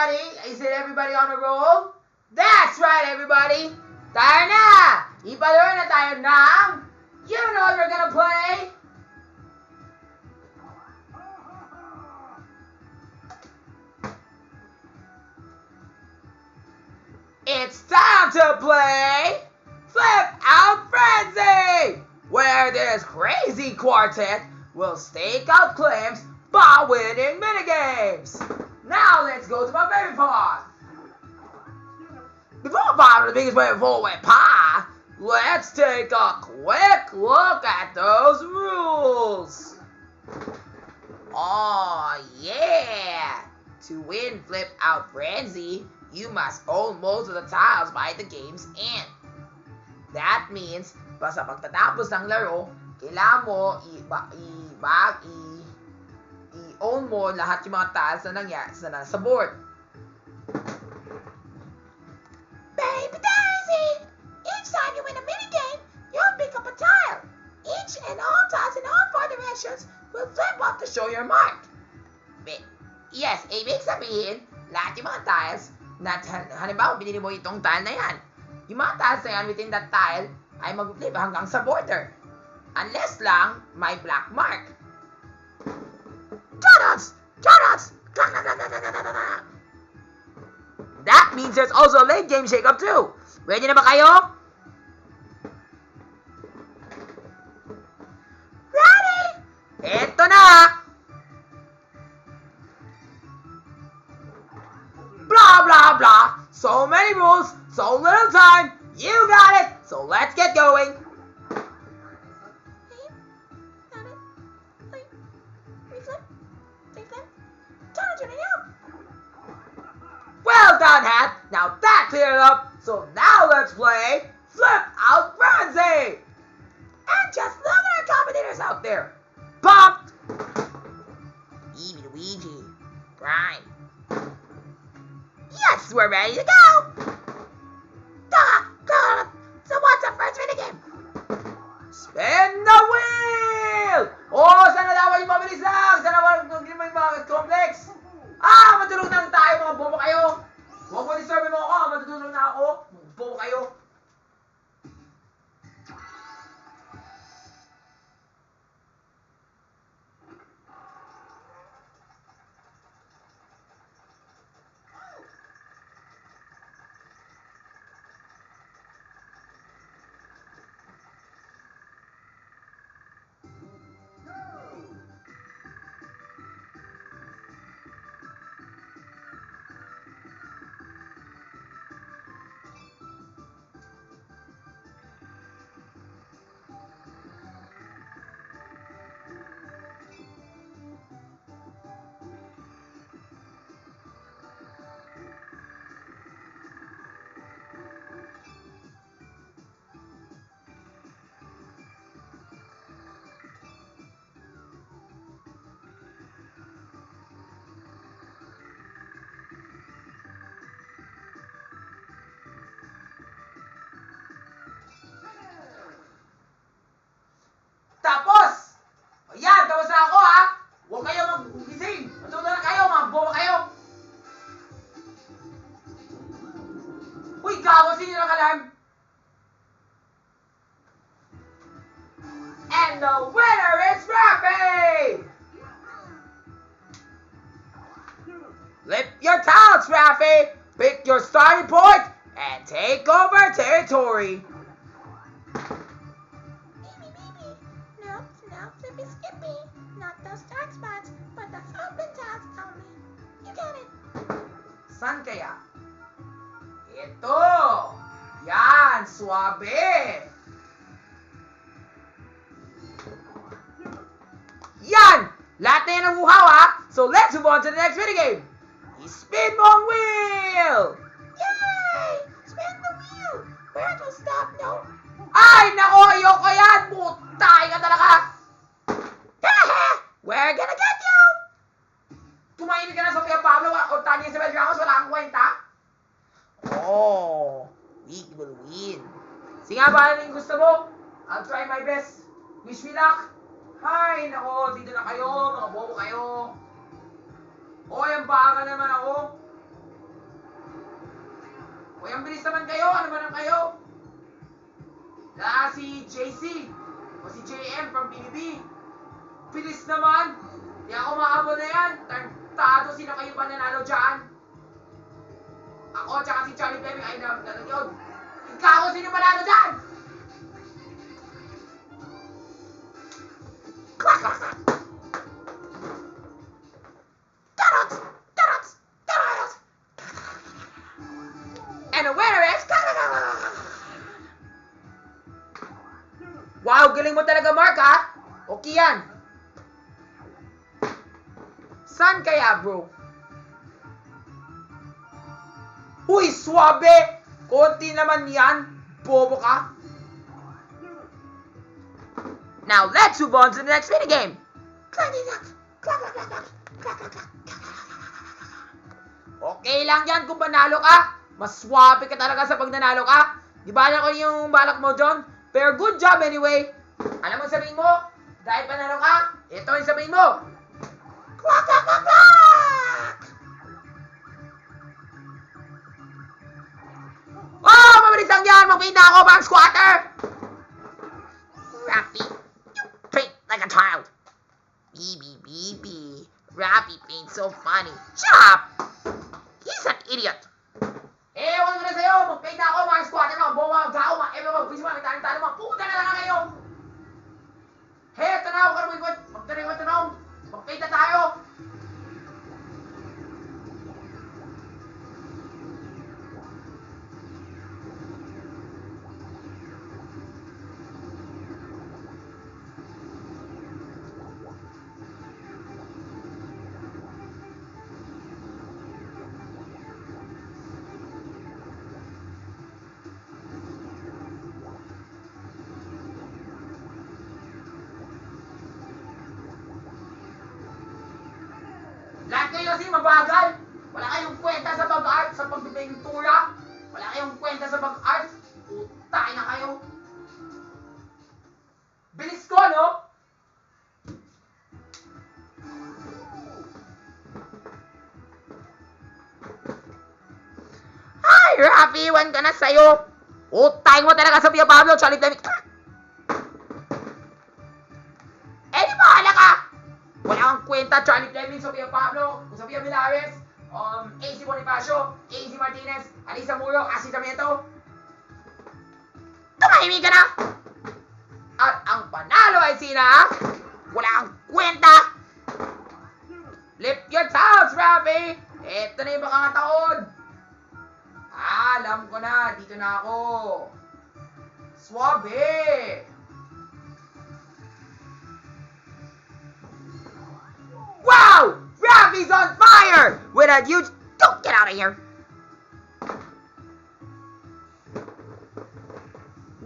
everybody? Is it everybody on a roll? That's right, everybody! Tayo na! Ipalaro na tayo ng You Know What We're Gonna Play? It's time to play Flip Out Frenzy, where this crazy quartet will stake out claims by winning minigames. Now let's go to my favorite part. Before I bottom the biggest way forward pie, let's take a quick look at those rules. Oh yeah! To win Flip Out Frenzy, you must own most of the tiles by the game's end. That means, basta pagtatapos ng laro, kailangan mo i-own mo lahat yung mga tiles na nasa board. Baby Daisy! Each time you win a minigame, you'll pick up a tile. Each and all tiles in all 4 directions will flip up to show your mark. Yes, ibig sabihin, lahat yung mga tiles, halimbawa, binili mo itong tile na yan. Yung mga tiles na yan within that tile ay mag-flip hanggang sa border. Unless lang may black mark. Donuts! Donuts! That means there's also a late game shake-up too. Ready na ba kayo? Ready! Eto na! Blah, blah, blah. So many rules, so little time. You got it. So let's get going. Well done, Hat. Now that cleared up. So now let's play Flip Out Frenzy. And just look at our commentators out there. Pumped. Evie Luigi. Prime. Yes, we're ready to go! So what's the first minigame? Spin the wheel! Oh, sana daw yung mabilis lang! Sana walang mga complex! Matulog na tayo mga bobo kayo! Huwag mo disturb mo ako, matutulog na ako! Bobo kayo! Tapos! Ayan, tapos na ako ha! Huwag kayo mag-gising! Matulog na kayo, mga boba kayo! Uy, gawa, sino naka-alarm? And the winner is Raffy! Flip your tiles, Raffy! Pick your starting point and take over territory! Skippy, not those dark spots, but the open tiles only. You get it. San kaya? Ito! Yan! Suabe! Yan! Lahat na yan ang uhaw ha! So let's move on to the next minigame! I-spin mo ang wheel! Yay! Spin the wheel! Where to stop, no? Ay! Nako! Ayoko yan! Butay ka talaga! We're gonna get you! Tumahimik ka na, Sofia Pablo o Tanya Isabel Ramos, wala kang kwenta? Oh, we will win. Sige nga ba, ano yung gusto mo? I'll try my best. Wish me luck. Ay, nako, dito na kayo, mga bobo kayo. O, yung baka naman ako. ang bilis naman kayo. Ano ba naman kayo? Si JC o si JM from BBB. Bilis naman. Di ako maabot na yan. Tartado, sino kayo ba nanalo dyan? Ako tsaka si Charlie Fleming ay nanonood. Ikaw, sino manalo dyan? Quack, quack, quack. Carrots! Carrots! Carrots! And the winner is... Wow, galing mo talaga, Mark, ha? Okay yan. Saan kaya, bro? Uy, swabe! Konti naman yan. Bobo ka. Now let's move on to the next minigame. Okay lang yan kung panalo ka. Mas swabe ka talaga sa pag nanalo ka. Di ba ko yung balak mo, John? Pero good job anyway. Alam mo sabihin mo? Dahil panalo ka, ito yung sabihin mo. Quack, quack, quack, quack! Oh, mabilis lang yan. Magpinda ako parang squatter. Rappy, you paint like a child. BB. Rappy paints so funny. Shut up! He's an idiot. Eh, wala na sa'yo. Magpinda ako parang squatter. Mga bawa, gao, mga ebe, mga bisma, mga talo, mga puta na lang kayo. Hey, tanaw ka naman ikot. Magtanong. Magpinda tayo. Lahat kayo kasi mabagal. Wala kayong kwenta sa pag-art, sa pagpipintura. Wala kayong kwenta sa pag-art. Utay na kayo. Bilis ko, no? Hi, Rappy, iwan ka na sa'yo. Utay mo talaga sa Pia Pablo, Charlie Fleming. Eh, di bahala ka. Wala kang kwenta, Charlie Fleming, Sofia Pablo, Sofia Milares, AC Bonifacio, AC Martinez, Alisa Muro, Asi Sarmiento. Tumahimik ka na. At ang panalo ay sina? Wala kang kwenta. Lift your toes, Rappy! Ito na yung makakataon. Alam ko na, dito na ako. Swabe! Wow! Rappy's on fire with a huge... Don't get out of here.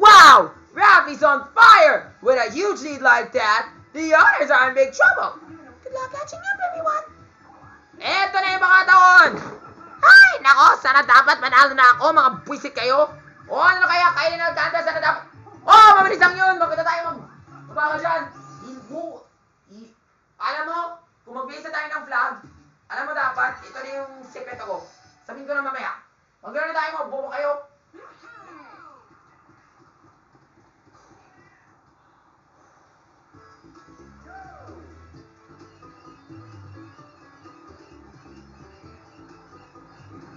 Wow! Rappy's on fire! With a huge lead like that, the others are in big trouble. Good luck catching up, everyone. Ito na yung makataon. Ay, nako, sana dapat manalo na ako, mga buwisit kayo. O ano na kaya? Kaya na nagtanda sana dapat... Oh, mabilis lang yun! Magkita tayo mabagal dyan. Alam mo, kung mag-bisa tayo ng flag, alam mo dapat, ito na yung secret ko. Sabihin ko na mamaya. Magkano na tayo, magbobo kayo.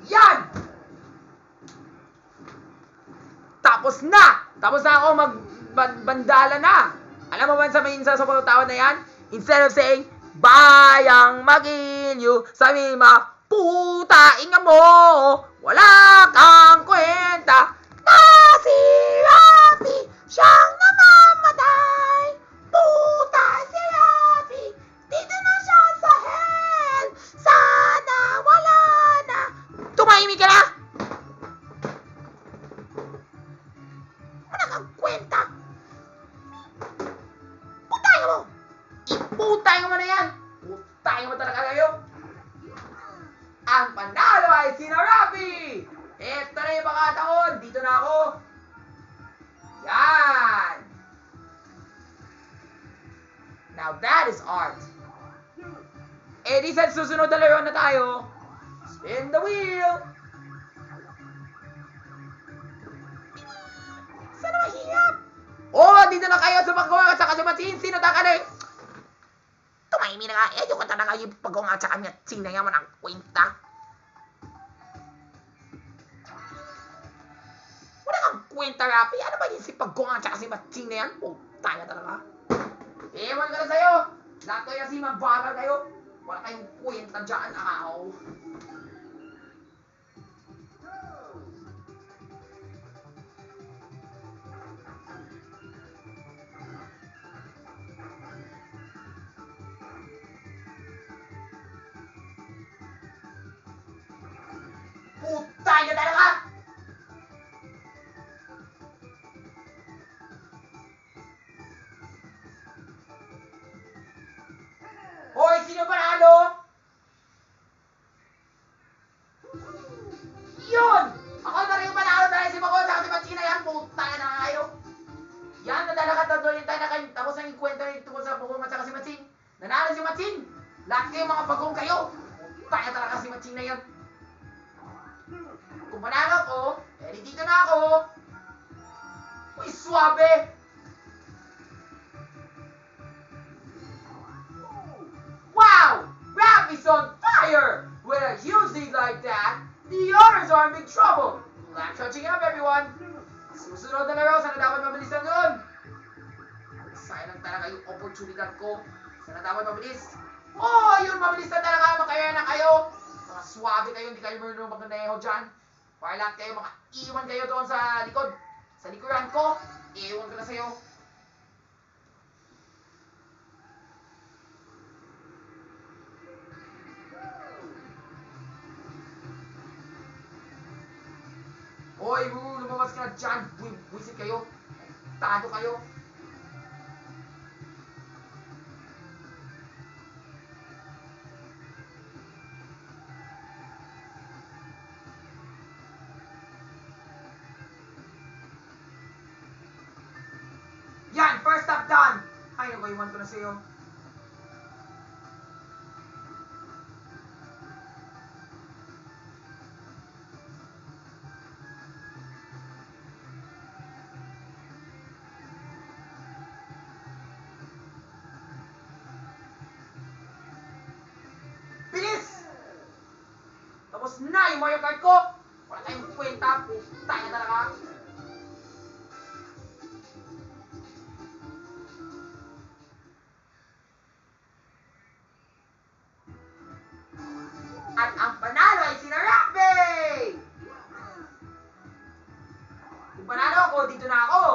Yan! Tapos na! Tapos na ako magbandala na! Alam mo ba sabihin sa pagtawad na yan? Instead of saying, bayang magilyo, sabi ma, puta inga mo, wala kang kwenta, Na si Rappy, siyang namamatay. Puta si Rappy, dito na siya sa hell. Sana wala na. Tumahimik ka na. Wala kang kwenta. Putay mo. iputay mo na yan! Putay mo talaga kayo! Ang panalo ay sina Rappy! Ito na yung makataon, dito na ako! Yan! Now that is art! Eh di sa susunod na laro na tayo! Spin the wheel! Sana mahirap. Oh, dito na kayo sa paggawa at saka si Matsin. Sino takali? Tumahimi na nga. Ayoko talaga yung pagong at saka Matsin na yaman ang kwenta. Wala kang kwenta, Rafi. Ano ba yung si pagong at saka si Matsin na yan? Puta na talaga. Ewan ko na sa'yo. Lahat kayo kasi mabagal kayo. Wala kayong kwenta dyan. Aw. Puta na talaga. Hoy, sino panalo? Yun! Ako na rin yung panalo dahil si Pagong at saka si Matsin na yan. Puta na kayo. Yan, nadala ka tatlo tayo na kayo. Tapos ang ikwento rin tungkol sa Pagong at saka si Matsin. Nanalo si Matsin. Lahat kayo mga Pagong kayo. Kaya talaga si Matsin na yan. Kung panalo ko, eh dito na ako. Uy, swabe. Wow! Rap is on fire! With a huge lead like that, the others are in big trouble. Black catching up, everyone. Susunod na laro, sana dapat mabilisan yun. Sayang talaga yung oportunidad ko. Sana dapat mabilis. Oh, yun, mabilis na talaga. Makaya na kayo. Mga swabe kayo, hindi kayo marunong magnaneho dyan. Para lahat kayo, iwan kayo doon sa likod. Sa likuran ko, iwan ko na sa'yo. Hoy, lumabas ka na dyan. Buisit kayo. Tado kayo. Yan, first stop done. Ay, okay, iwan ko na sa'yo. Bilis! Tapos na yung Mario Kart ko! Wala tayong kwenta, puta na talaga. At ang panalo ay si Rafi! Kung panalo ako, dito na ako.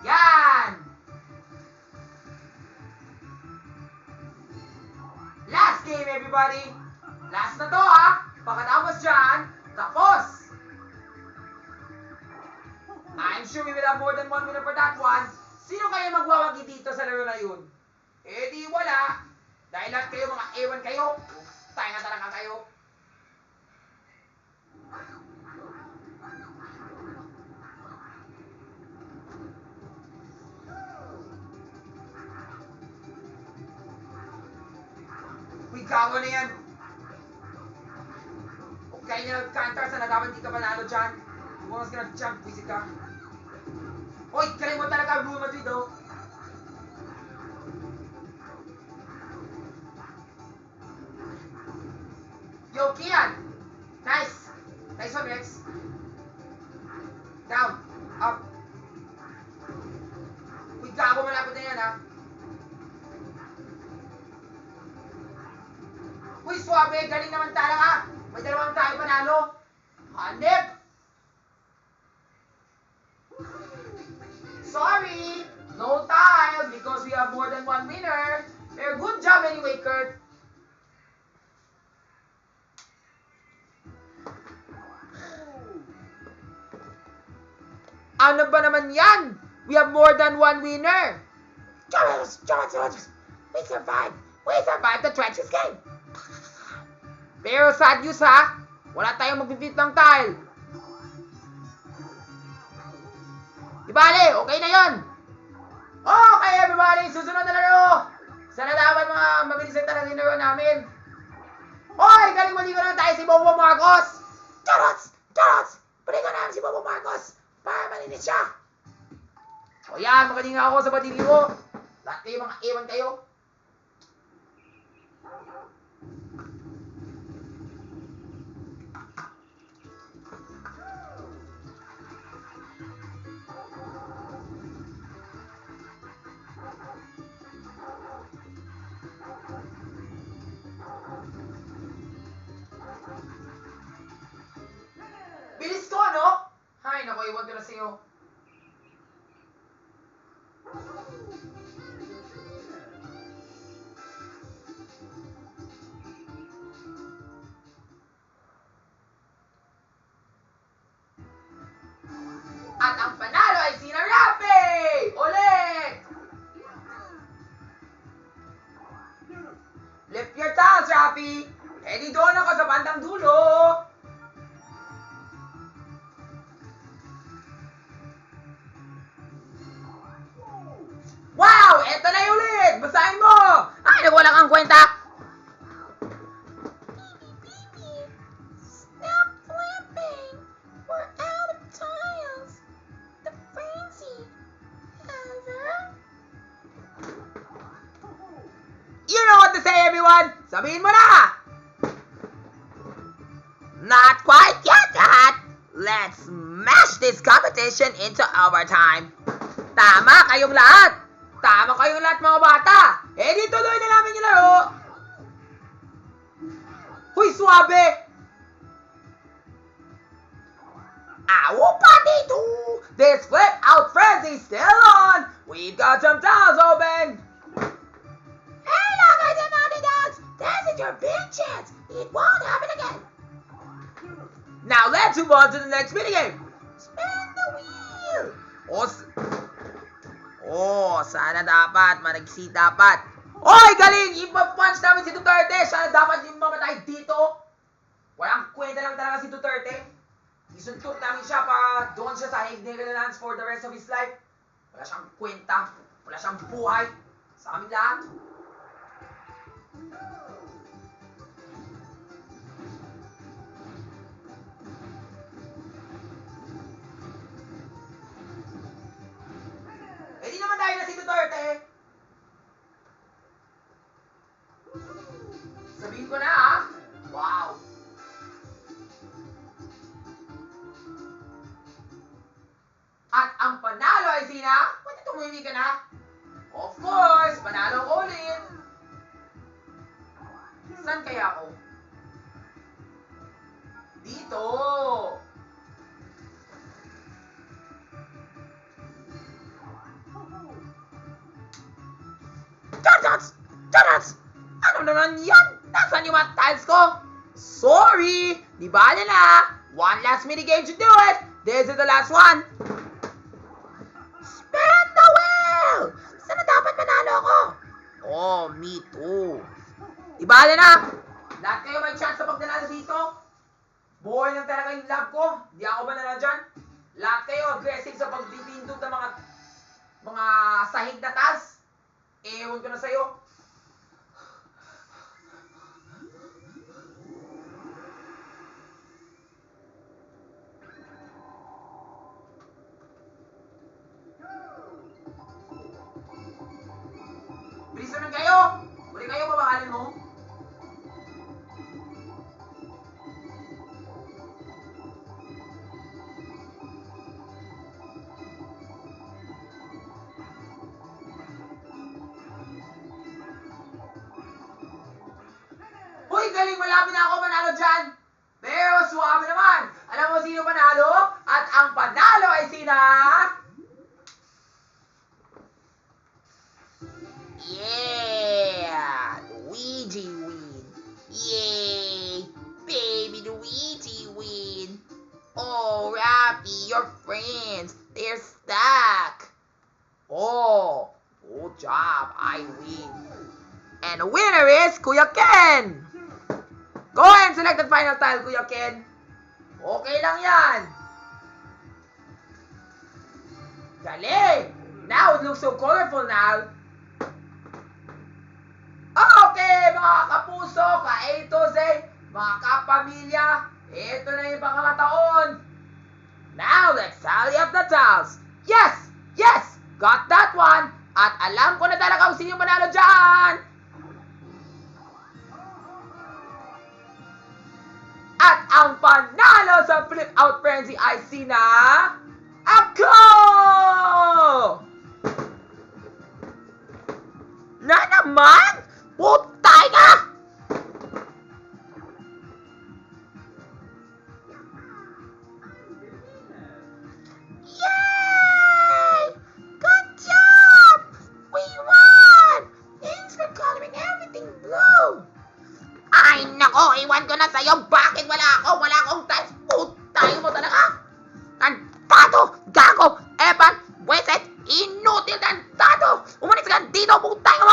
Yan! Last game, everybody! Last na to, ha? Pagkatapos dyan, tapos! I'm sure we will have more than one winner for that one. Sino kaya magwawagi dito sa laro na yun? Eh di wala. Dahil lahat kayo, mga ewan kayo. Tayo nga talaga kayo. Uy, gawa na yan. Okay na nag-cantar, sana dapat di ka panalo dyan. Bumangas ka na dyan, visit ka. Uy, galing mo talaga, Real Madrid, oh. Yo, Kian! Nice! Nice one, Rex. Down. Up. Uy, gago, malapit na yan, ha. Uy, swabe! Galing naman talaga! May dalawang tayo panalo! Hanip! Sorry! No time! Because we have more than one winner! Pero good job anyway, Kurt! Ano ba naman yan? We have more than one winner! Jonas, we survived. We survived the treacherous game. Pero sad news, ha? Wala tayong mag-defeat ng tile. Di bale, okay na yon. Okay, everybody, susunod na laro. Sana dapat mga mabilisan talaga yung laro namin. Hoy, galing maligo na tayo si Bobo Marcos. Jonas, Balikan namin si Bobo Marcos para malinis siya. O yan, magaling nga ako sa badili mo. Lahat kayo mga ewan kayo. Bilis ko, no? Hay, naku, iwan ko na sa'yo. At ang panalo ay si Rapi! Ulit! Lift your towels, Rapi! Ready doon ako sa bandang dulo! Wow! Eto na yung ulit! Basahin mo! Ay, wala kang kwenta! Baby, stop flipping. We're out of tiles. The frenzy. Ever? You know what to say, everyone! Sabihin mo na! Not quite yet, Kat! Let's smash this competition into overtime! Tama kayong lahat! Tama kayong lahat, mga bata! Eh, di tuloy na namin yung laro! Huy, suwabe! Ow, patito! This flip out frenzy's still on! We've got some tiles open! Hey, lockers and naughty dogs! This is your big chance. It won't happen again. Now let's move on to the next minigame! Spin the wheel. Sana dapat, managsi dapat. Oy, galing! Ipa-punch namin si Duterte! Sana dapat yung mamatay dito. Walang kwenta lang talaga si Duterte. Isuntok namin siya para doon siya sa Hague Netherlands for the rest of his life. Wala siyang kwenta. Wala siyang buhay. Sa aming lahat. Eh di naman tayo na si Duterte. Sabihin ko na ha. Wow. At ang panalo ay sina? Pwede tumuli ka na. Of course, panalo ko ulit. Saan kaya ako? Dito. Donuts! Ano naman yan? Nasaan yung mga tiles ko? Sorry! Di bale na. One last minigame to do it. This is the last one. Spin the wheel. Sana dapat manalo ako. Oh, me too. Di bale na. Lahat kayo may chance sa pagdanalo dito. Buhay lang talaga yung love ko. Di ako ba na dyan? Lahat kayo aggressive sa pagtitindog ng mga sahig na tiles. Ewan ko na sa'yo. Bilis naman kayo! Huli kayo, babakalin mo. Uy, galing! Malapit na ako manalo dyan! Pero suwabe naman! Alam mo sino panalo? At ang panalo ay sina... Yeah! Luigi win! Yay! Baby Luigi win! Oh, Rappy, your friends, they're stuck! Oh, good job, I win! And the winner is Kuya Ken! Go ahead and select the final tile, Kuya Ken. Okay lang yan. Galing! Now it looks so colorful now. Okay, mga kapuso, ka-A to Z, mga kapamilya, ito na yung pagkakataon Alam ko na talaga kung sino yung manalo dyan! At ang panalo sa Flip Out Frenzy ay sina... Ako! Na naman? Putay ka! Yay! Good job! We won! Thanks for coloring everything blue. Ay, nako, iwan ko na sa'yo,